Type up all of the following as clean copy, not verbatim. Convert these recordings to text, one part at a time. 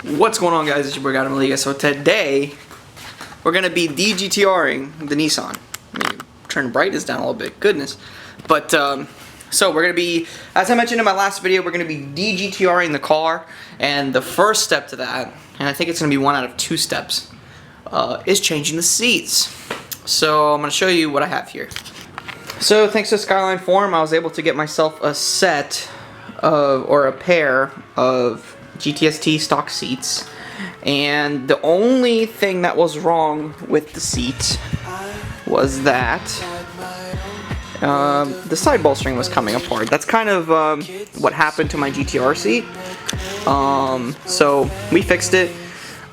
What's going on, guys? It's your boy God Maliga. So today we're gonna be De-GTRing the Nissan. I mean, turn the brightness down a little bit, goodness. But so we're gonna be, as I mentioned in my last video, we're gonna be De-GTRing the car, and the first step to that, and I think it's gonna be one out of two steps, is changing the seats. So I'm gonna show you what I have here. So thanks to Skyline Forum, I was able to get myself a set of, or a pair of GTST stock seats, and the only thing that was wrong with the seat was that the side bolstering was coming apart. That's kind of what happened to my GTR seat. So we fixed it.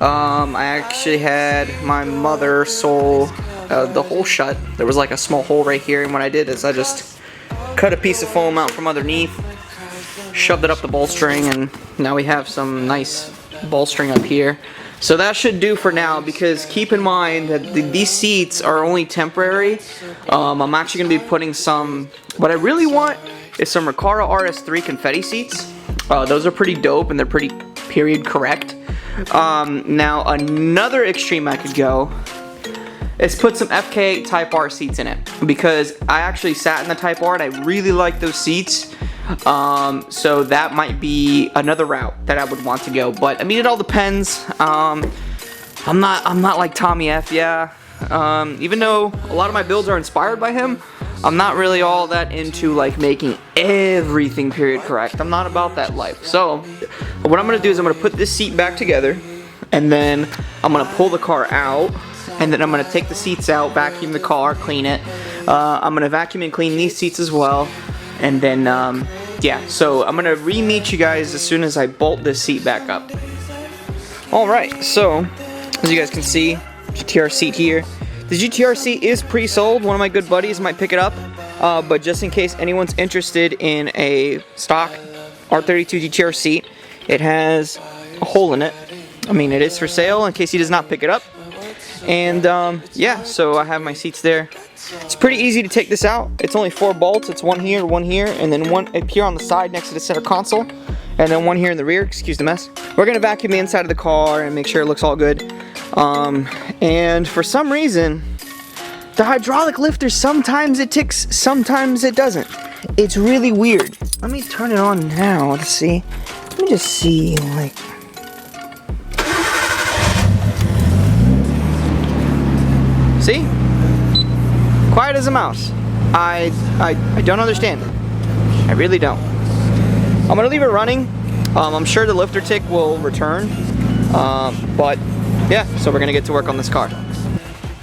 I actually had my mother sew the hole shut. There was like a small hole right here, and what I did is I just cut a piece of foam out from underneath, shoved it up the bolstering, and now we have some nice bolstering up here. So that should do for now, because keep in mind that these seats are only temporary. I'm actually going to be putting some, what I really want is some Recaro RS3 confetti seats. Those are pretty dope, and they're pretty period correct. Now another extreme I could go is put some FK Type R seats in it, because I actually sat in the Type R and I really like those seats. So that might be another route that I would want to go, but I mean, it all depends. I'm not like Tommy F, yeah. Even though a lot of my builds are inspired by him, I'm not really all that into like making everything period correct. I'm not about that life. So what I'm gonna do is I'm gonna put this seat back together, and then I'm gonna pull the car out, and then I'm gonna take the seats out, vacuum the car, clean it. I'm gonna vacuum and clean these seats as well. And then, yeah, so I'm gonna re-meet you guys as soon as I bolt this seat back up. Alright, so, as you guys can see, GTR seat here. The GTR seat is pre-sold. One of my good buddies might pick it up. But just in case anyone's interested in a stock R32 GTR seat, it has a hole in it. I mean, it is for sale in case he does not pick it up. And, yeah, so I have my seats there. It's pretty easy to take this out. It's only 4 bolts. It's one here, and then one up here on the side next to the center console, and then one here in the rear. Excuse the mess. We're gonna vacuum the inside of the car and make sure it looks all good. And for some reason, the hydraulic lifter, sometimes it ticks, sometimes it doesn't. It's really weird. Let me turn it on now to see. Let me just see, like. See? Quiet as a mouse. I don't understand it. I really don't. I'm gonna leave it running. I'm sure the lifter tick will return. But yeah, so we're gonna get to work on this car.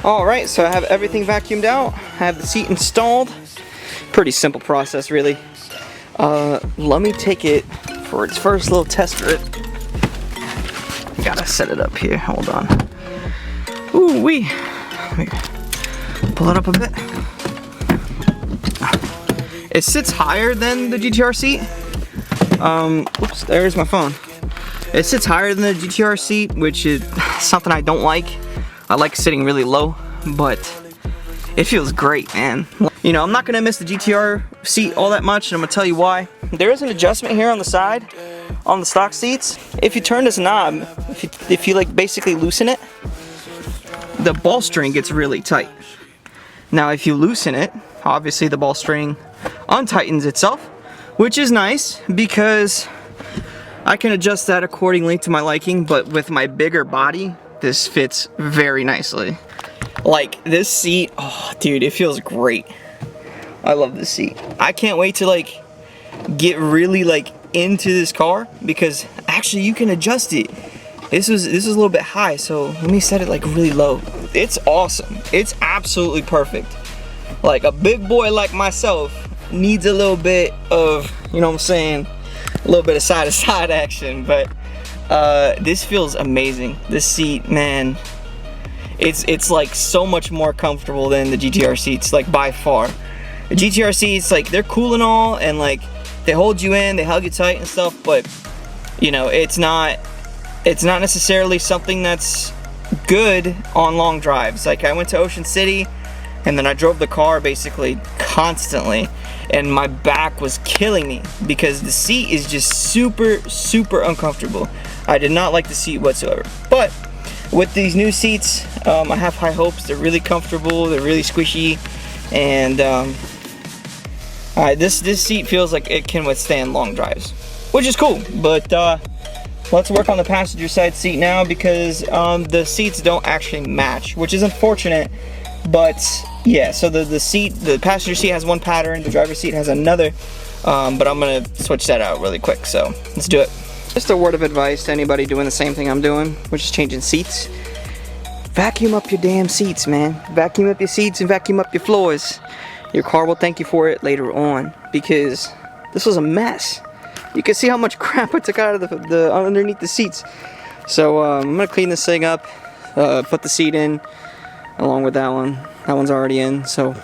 Alright, so I have everything vacuumed out. I have the seat installed. Pretty simple process, really. Let me take it for its first little test rip. Gotta set it up here. Hold on. Ooh wee. Pull it up a bit. It sits higher than the GTR seat. Oops, there's my phone. It sits higher than the GTR seat, which is something I don't like. I like sitting really low, but it feels great, man. You know, I'm not gonna miss the GTR seat all that much, and I'm gonna tell you why. There is an adjustment here on the side, on the stock seats. If you turn this knob, if you like basically loosen it, the ball string gets really tight. Now if you loosen it, obviously the ball string untightens itself, which is nice because I can adjust that accordingly to my liking, but with my bigger body, this fits very nicely. Like this seat, oh dude, it feels great. I love this seat. I can't wait to like get really like into this car, because actually you can adjust it. This is a little bit high, so let me set it like really low. It's awesome. It's absolutely perfect. Like a big boy like myself needs a little bit of, you know what I'm saying, a little bit of side-to-side action, but this feels amazing. This seat, man, it's like so much more comfortable than the GTR seats, like by far. The GTR seats, like they're cool and all, and like they hold you in, they hug you tight and stuff, but you know, it's not necessarily something that's good on long drives. Like I went to Ocean City, and then I drove the car basically constantly, and my back was killing me because the seat is just super uncomfortable. I did not like the seat whatsoever. But with these new seats, I have high hopes. They're really comfortable, they're really squishy, and this seat feels like it can withstand long drives, which is cool. But let's work on the passenger side seat now, because the seats don't actually match, which is unfortunate. But yeah, so the passenger seat has one pattern, the driver's seat has another, but I'm gonna switch that out really quick, so let's do it. Just a word of advice to anybody doing the same thing I'm doing, which is changing seats. Vacuum up your damn seats, man. Vacuum up your seats and vacuum up your floors. Your car will thank you for it later on, because this was a mess. You can see how much crap I took out of the underneath the seats. So I'm gonna clean this thing up, put the seat in along with that one. That one's already in, so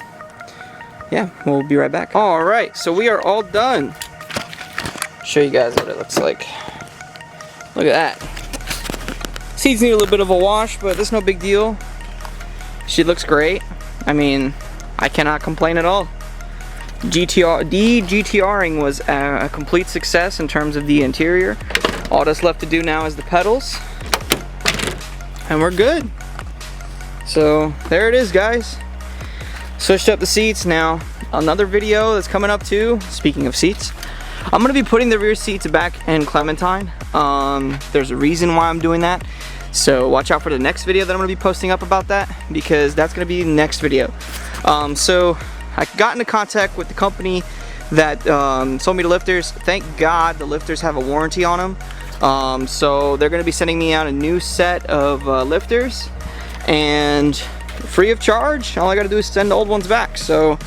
yeah, we'll be right back. All right, so we are all done. Show you guys what it looks like. Look at that. Seats need a little bit of a wash, but that's no big deal. She looks great. I mean, I cannot complain at all. De-GTRing was a complete success in terms of the interior. All that's left to do now is the pedals, and we're good. So there it is, guys. Switched up the seats. Now another video that's coming up too, speaking of seats, I'm gonna be putting the rear seats back in Clementine. There's a reason why I'm doing that, so watch out for the next video that I'm gonna be posting up about that, because that's gonna be the next video. So I got into contact with the company that sold me the lifters. Thank God the lifters have a warranty on them. So they're gonna be sending me out a new set of lifters, and free of charge. All I gotta do is send the old ones back. So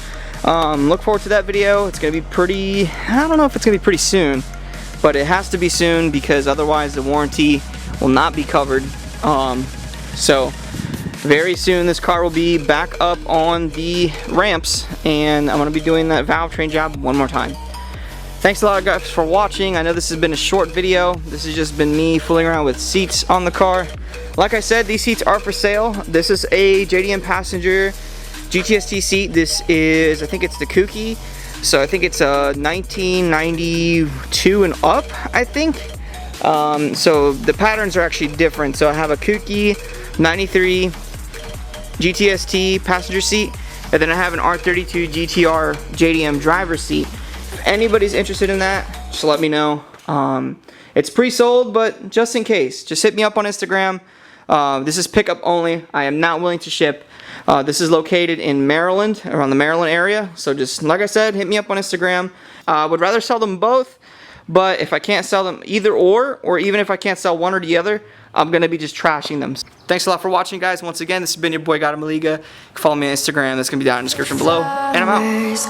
look forward to that video. It's gonna be pretty, I don't know if it's gonna be pretty soon, but it has to be soon, because otherwise the warranty will not be covered. So very soon this car will be back up on the ramps, and I'm gonna be doing that valve train job one more time. Thanks a lot, guys, for watching. I know this has been a short video. This has just been me fooling around with seats on the car. Like I said, these seats are for sale. This is a JDM passenger GTST seat. This is, I think it's the Kooky. So I think it's a 1992 and up, I think. So the patterns are actually different. So I have a Kooky 93 GTST passenger seat, and then I have an R32 GTR JDM driver seat. If anybody's interested in that, just let me know. It's pre-sold, but just in case, just hit me up on Instagram. This is pickup only. I am not willing to ship. This is located in Maryland, around the Maryland area. So just, like I said, hit me up on Instagram. I would rather sell them both, but if I can't sell them either or even if I can't sell one or the other, I'm going to be just trashing them. Thanks a lot for watching, guys. Once again, this has been your boy, Maliga. You can follow me on Instagram. That's going to be down in the description below. And I'm out. Peace.